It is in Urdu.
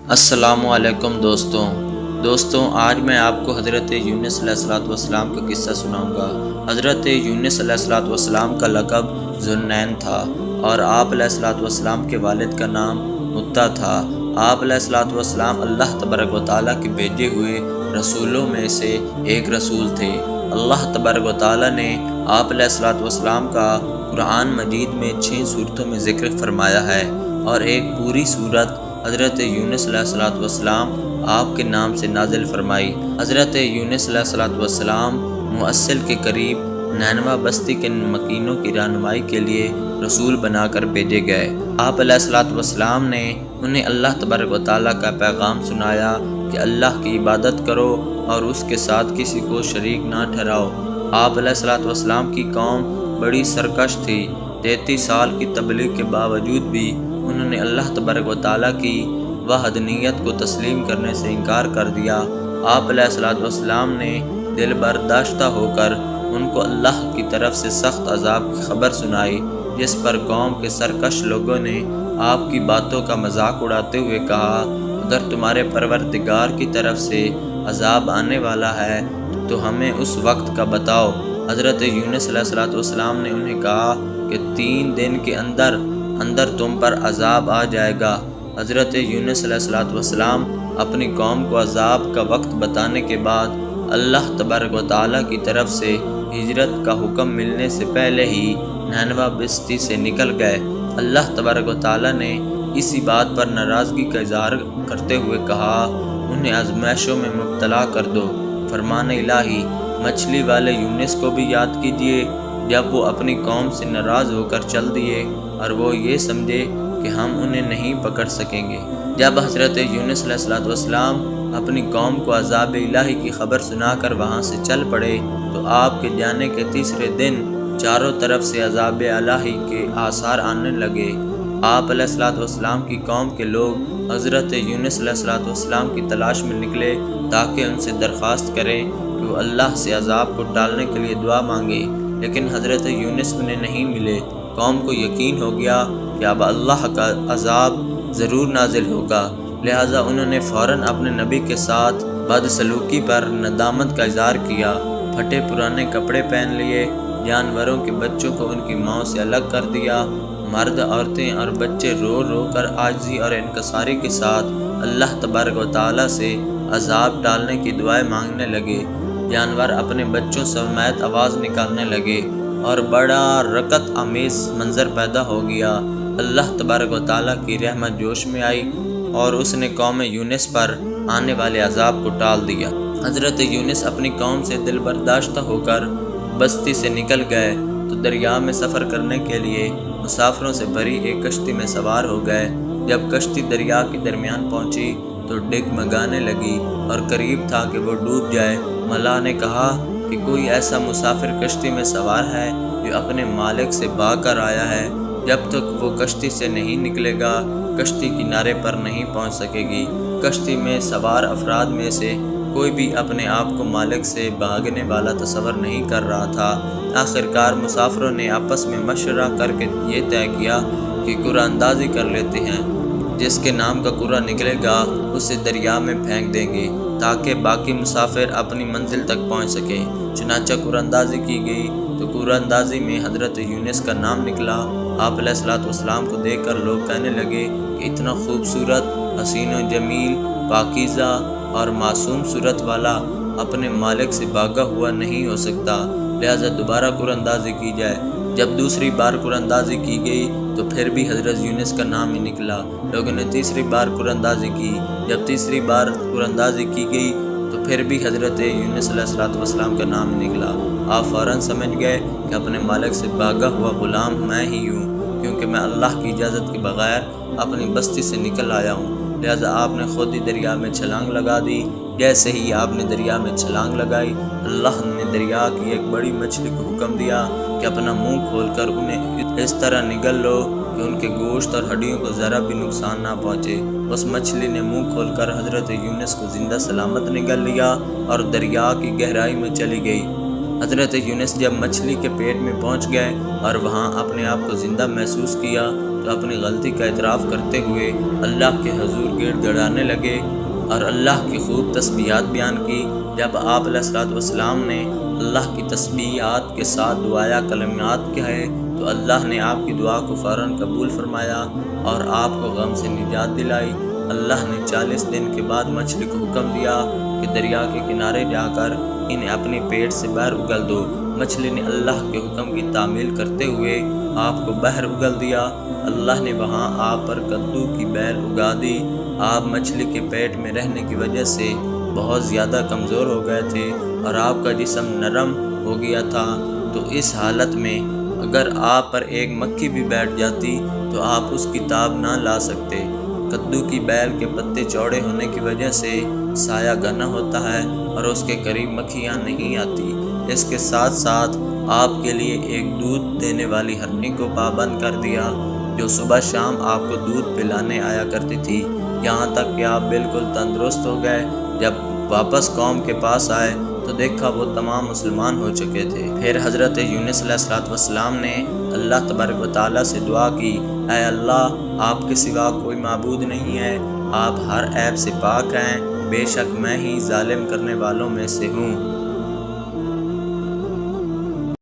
السلام علیکم دوستوں آج میں آپ کو حضرت یونس علیہ السلام کا قصہ سناؤں گا۔ حضرت یونس علیہ السلام کا لقب ذوالنین تھا اور آپ علیہ السلام کے والد کا نام متا تھا۔ آپ علیہ السلام اللہ تبارک و تعالیٰ کے بھیجے ہوئے رسولوں میں سے ایک رسول تھے۔ اللہ تبارک و تعالیٰ نے آپ علیہ السلام کا قرآن مجید میں 6 صورتوں میں ذکر فرمایا ہے اور ایک پوری صورت حضرت یونس علیہ السلام آپ کے نام سے نازل فرمائی۔ حضرت یونس علیہ السلام موصل کے قریب نینوا بستی کے مکینوں کی رہنمائی کے لیے رسول بنا کر بھیجے گئے۔ آپ علیہ السلام نے انہیں اللہ تبارک و تعالیٰ کا پیغام سنایا کہ اللہ کی عبادت کرو اور اس کے ساتھ کسی کو شریک نہ ٹھہراؤ۔ آپ علیہ السلام کی قوم بڑی سرکش تھی۔ 33 سال کی تبلیغ کے باوجود بھی انہوں نے اللہ تبارک و تعالیٰ کی وحدانیت کو تسلیم کرنے سے انکار کر دیا۔ آپ علیہ السلام نے دل برداشتہ ہو کر ان کو اللہ کی طرف سے سخت عذاب کی خبر سنائی، جس پر قوم کے سرکش لوگوں نے آپ کی باتوں کا مذاق اڑاتے ہوئے کہا، اگر تمہارے پروردگار کی طرف سے عذاب آنے والا ہے تو ہمیں اس وقت کا بتاؤ۔ حضرت یونس علیہ السلام نے انہیں کہا کہ 3 دن کے اندر تم پر عذاب آ جائے گا۔ حضرت یونس علیہ السلام اپنی قوم کو عذاب کا وقت بتانے کے بعد اللہ تبارک و تعالیٰ کی طرف سے ہجرت کا حکم ملنے سے پہلے ہی نینوا بستی سے نکل گئے۔ اللہ تبارک و تعالیٰ نے اسی بات پر ناراضگی کا اظہار کرتے ہوئے کہا، انہیں آزمائشوں میں مبتلا کر دو۔ فرمان الہی، مچھلی والے یونس کو بھی یاد کیجیے جب وہ اپنی قوم سے ناراض ہو کر چل دیے اور وہ یہ سمجھے کہ ہم انہیں نہیں پکڑ سکیں گے۔ جب حضرت یونس علیہ السلام اپنی قوم کو عذاب الہی کی خبر سنا کر وہاں سے چل پڑے تو آپ کے جانے کے تیسرے دن چاروں طرف سے عذاب الہی کے آثار آنے لگے۔ آپ علیہ السلام کی قوم کے لوگ حضرت یونس علیہ السلام کی تلاش میں نکلے تاکہ ان سے درخواست کریں کہ وہ اللہ سے عذاب کو ٹالنے کے لیے دعا مانگے، لیکن حضرت یونس انہیں نہیں ملے۔ قوم کو یقین ہو گیا کہ اب اللہ کا عذاب ضرور نازل ہوگا، لہٰذا انہوں نے فوراً اپنے نبی کے ساتھ بدسلوکی پر ندامت کا اظہار کیا، پھٹے پرانے کپڑے پہن لیے، جانوروں کے بچوں کو ان کی ماؤں سے الگ کر دیا، مرد، عورتیں اور بچے رو رو کر عاجزی اور انکساری کے ساتھ اللہ تبارک و تعالیٰ سے عذاب ٹالنے کی دعائیں مانگنے لگے۔ جانور اپنے بچوں سمیت آواز نکالنے لگے اور بڑا رکت آمیز منظر پیدا ہو گیا۔ اللہ تبارک و تعالیٰ کی رحمت جوش میں آئی اور اس نے قوم یونس پر آنے والے عذاب کو ٹال دیا۔ حضرت یونس اپنی قوم سے دل برداشتہ ہو کر بستی سے نکل گئے تو دریا میں سفر کرنے کے لیے مسافروں سے بھری ایک کشتی میں سوار ہو گئے۔ جب کشتی دریا کے درمیان پہنچی تو ڈگمگانے لگی اور قریب تھا کہ وہ ڈوب جائے۔ ملاح نے کہا کہ کوئی ایسا مسافر کشتی میں سوار ہے جو اپنے مالک سے بھاگ کر آیا ہے، جب تک وہ کشتی سے نہیں نکلے گا کشتی کنارے پر نہیں پہنچ سکے گی۔ کشتی میں سوار افراد میں سے کوئی بھی اپنے آپ کو مالک سے بھاگنے والا تصور نہیں کر رہا تھا۔ آخرکار مسافروں نے آپس میں مشورہ کر کے یہ طے کیا کہ قرعہ اندازی کر لیتے ہیں، جس کے نام کا قرعہ نکلے گا اسے دریا میں پھینک دیں گے تاکہ باقی مسافر اپنی منزل تک پہنچ سکیں۔ چنانچہ قرعہ اندازی کی گئی تو قرعہ اندازی میں حضرت یونس کا نام نکلا۔ آپ علیہ السلام کو دیکھ کر لوگ کہنے لگے کہ اتنا خوبصورت، حسین و جمیل، پاکیزہ اور معصوم صورت والا اپنے مالک سے بھاگا ہوا نہیں ہو سکتا، لہذا دوبارہ قرعہ اندازی کی جائے۔ جب دوسری بار قرعہ اندازی کی گئی تو پھر بھی حضرت یونس کا نام ہی نکلا۔ لوگوں نے تیسری بار قرعہ اندازی کی۔ جب تیسری بار قرعہ اندازی کی گئی تو پھر بھی حضرت یونس علیہ السلام کا نام نکلا۔ آپ فوراً سمجھ گئے کہ اپنے مالک سے بھاگا ہوا غلام میں ہی ہوں، کیونکہ میں اللہ کی اجازت کے بغیر اپنی بستی سے نکل آیا ہوں۔ لہٰذا آپ نے خود ہی دریا میں چھلانگ لگا دی۔ جیسے ہی آپ نے دریا میں چھلانگ لگائی، اللہ نے دریا کی ایک بڑی مچھلی کو حکم دیا کہ اپنا منہ کھول کر انہیں اس طرح نگل لو کہ ان کے گوشت اور ہڈیوں کو ذرا بھی نقصان نہ پہنچے۔ اس مچھلی نے منہ کھول کر حضرت یونس کو زندہ سلامت نگل لیا اور دریا کی گہرائی میں چلی گئی۔ حضرت یونس جب مچھلی کے پیٹ میں پہنچ گئے اور وہاں اپنے آپ کو زندہ محسوس کیا تو اپنی غلطی کا اعتراف کرتے ہوئے اللہ کے حضور گڑ گڑانے لگے اور اللہ کی خوب تسبیحات بیان کی۔ جب آپ علیہ السلام نے اللہ کی تسبیحات کے ساتھ دعایا کلمات کہے تو اللہ نے آپ کی دعا کو فوراً قبول فرمایا اور آپ کو غم سے نجات دلائی۔ اللہ نے 40 دن کے بعد مچھلی کو حکم دیا کہ دریا کے کنارے جا کر انہیں اپنے پیٹ سے باہر اگل دو۔ مچھلی نے اللہ کے حکم کی تعمیل کرتے ہوئے آپ کو باہر اگل دیا۔ اللہ نے وہاں آپ پر کدو کی بیل اگا دی۔ آپ مچھلی کے پیٹ میں رہنے کی وجہ سے بہت زیادہ کمزور ہو گئے تھے اور آپ کا جسم نرم ہو گیا تھا، تو اس حالت میں اگر آپ پر ایک مکھی بھی بیٹھ جاتی تو آپ اس کی تاب نہ لا سکتے۔ کدو کی بیل کے پتے چوڑے ہونے کی وجہ سے سایہ گھنا ہوتا ہے اور اس کے قریب مکھیاں نہیں آتی۔ اس کے ساتھ ساتھ آپ کے لیے ایک دودھ دینے والی ہرنی کو پابند کر دیا جو صبح شام آپ کو دودھ پلانے آیا کرتی تھی، یہاں تک کہ آپ بالکل تندرست ہو گئے۔ جب واپس قوم کے پاس آئے تو دیکھا وہ تمام مسلمان ہو چکے تھے۔ پھر حضرت یونس علیہ السلام نے اللہ تبارک و تعالیٰ سے دعا کی، اے اللہ، آپ کے سوا کوئی معبود نہیں ہے، آپ ہر عیب سے پاک ہیں، بے شک میں ہی ظالم کرنے والوں میں سے ہوں۔